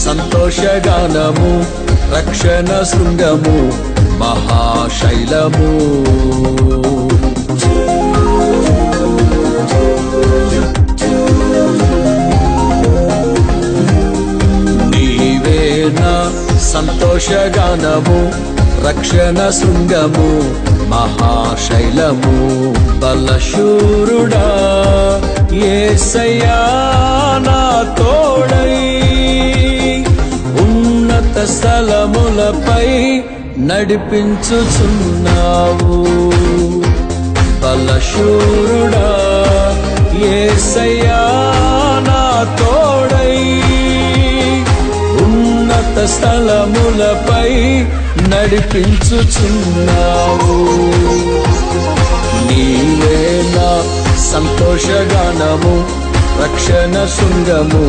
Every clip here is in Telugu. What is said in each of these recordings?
సంతోషగానము, రక్షణ శృంగము, మహాశైలము. నీవేనా సంతోషగానము, రక్షణ శృంగము, మహాశైలము. బలశూరుడా యేసయ్యా నా తోడై, ఉన్నత స్థలములపై నడిపించుచున్నావు. బలశూరుడా యేసయ్యా నా తోడై, ఉన్నత స్థలములపై నడిపించుచున్నావు. నీవేనా సంతోషగానము, రక్షణ శృంగము,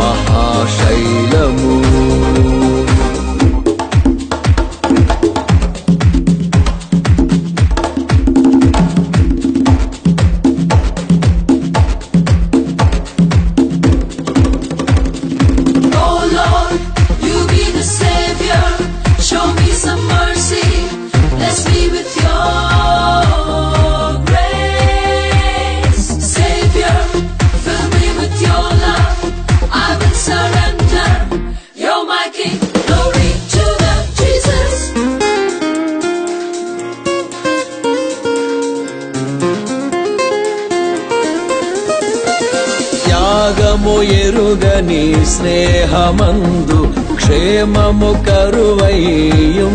మహాశైలము. త్యాగము ఎరుగని స్నేహమందు క్షేమము కరువైయుండగా,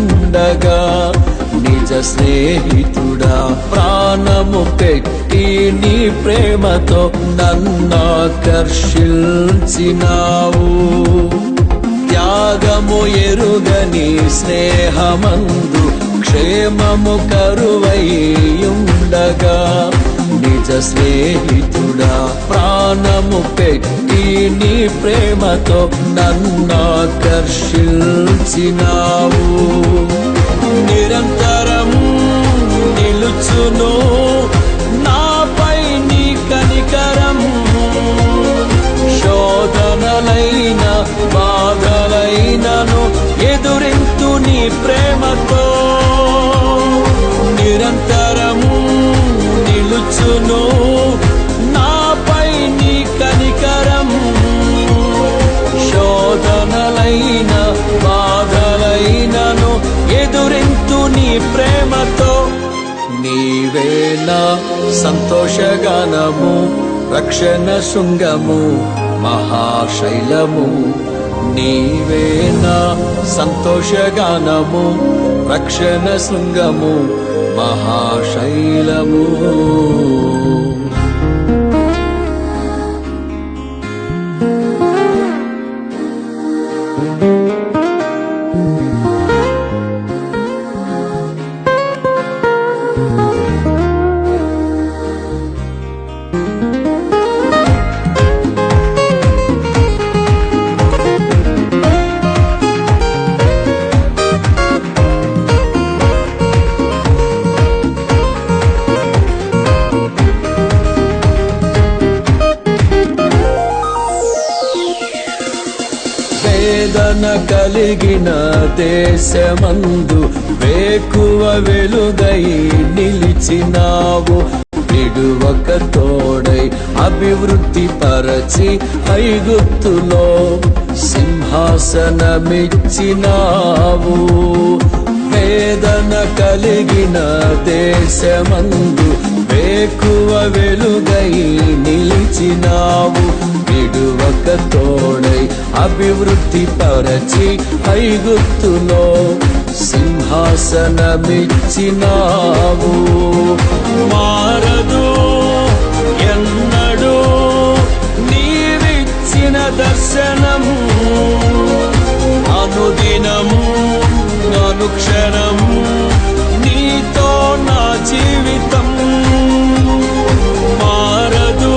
నిజ స్నేహితుడా ప్రాణము పెట్టి నీ ప్రేమతో నన్నాకర్షించినావు. త్యాగము ఎరుగని స్నేహమందు క్షేమము కరువైయుండగా, నిజ స్నేహితుడా ప్రాణము పెట్టి నీ ప్రేమతో నన్నాకర్షించినావు. నిరంతరం నిలుచును నాపై నీ కనికరం, శోధనలైన బాధలైనను ఎదురింతు నీ ప్రేమతో. నిరంతరము నిలుచును నాపై నీ కనికరం, శోధనలైన బాధలైనను ఎదురింతు నీ ప్రేమతో. నీవేనా సంతోషగానము, రక్షణ శృంగము, మహాశైలము. నీవేనా సంతోషగానము, రక్షణ శృంగము, మహాశైలము. వేదన కలిగిన దేశమందు వేకువ వెలుగై నిలిచినావు. విడువక తోడై అభివృద్ధి పరచి ఐగుప్తులో సింహాసనమిచ్చినావు. వేదన కలిగిన దేశమందు వేకువ వెలుగై నిలిచినావు. విడువక తోడై అభివృద్ధి పరచి ఐగుప్తులో సింహాసనమిచ్చినావు. మారదు ఎన్నడూ నీవిచ్చిన దర్శనము, అనుదినము అనుక్షణము నీతో నా జీవితం. మారదు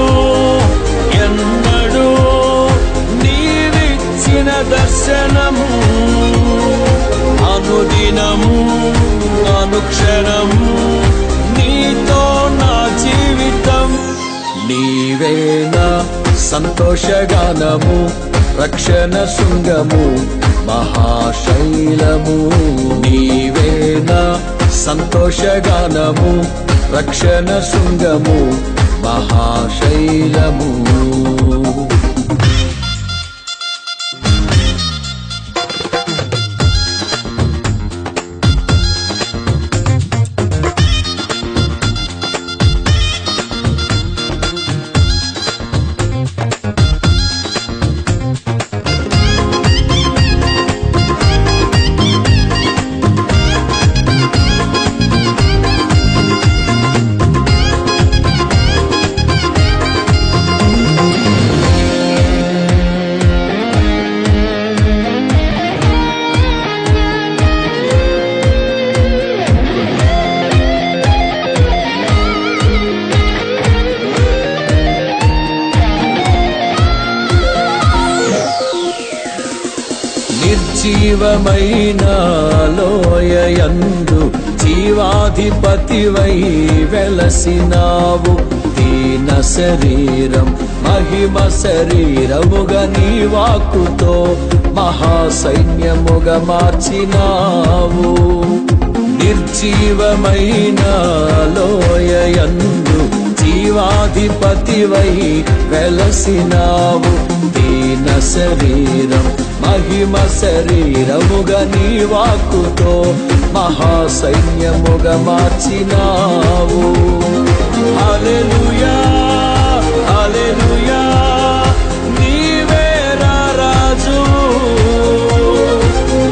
ఎన్నడూ నీవిచ్చిన దర్శనము, అనుదినము అనుక్షణము నీతో నా జీవితం. నీవేనా సంతోషగానము, రక్షణ శృంగము మహాశైలము. నీవే నా సంతోషగానము, రక్షణ శృంగము మహాశైలము. నిర్జీవమైన లోయయందు జీవాధిపతివై వెలసినావు. దీన శరీరం మహిమ శరీరముగా నీ వాక్కుతో మహాసైన్యముగా మార్చినావు. నిర్జీవమైన లోయయందు జీవాధిపతివై వెలసినావు. దీన శరీరం మహిమ శరీరముగా నీ వాక్కుతో మహాసైన్యముగా మార్చినావు. హల్లెలూయా హల్లెలూయా, నీవే రాజు.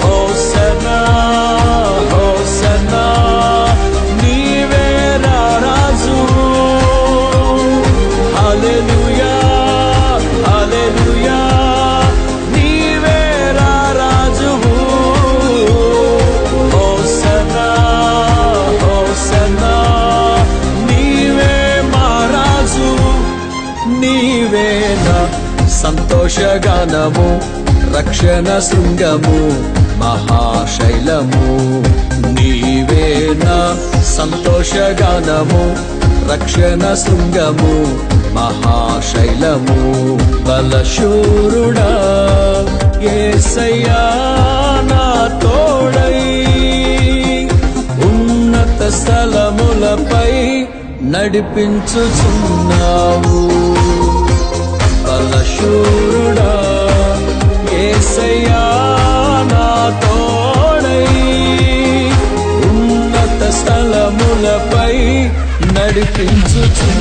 హోసన్నా హోసన్నా, నీవే రాజు. హల్లెలూయా హల్లెలూయా, నీవే రాజువు. హోసన్నా హోసన్నా, నీవే మా రాజు. నీవే నా సంతోషగానము, రక్షణ శృంగము మహాశైలము. నీవే నా సంతోషగానము, రక్షణ శృంగము మహాశైలము. బలశూరుడా యేసయ్యా నా తోడై, ఉన్నత స్థలములపై నడిపించుచున్నావు. బలశూరుడా యేసయ్యా నా తోడై, ఉన్నత స్థలములపై నడిపించుచున్నావు.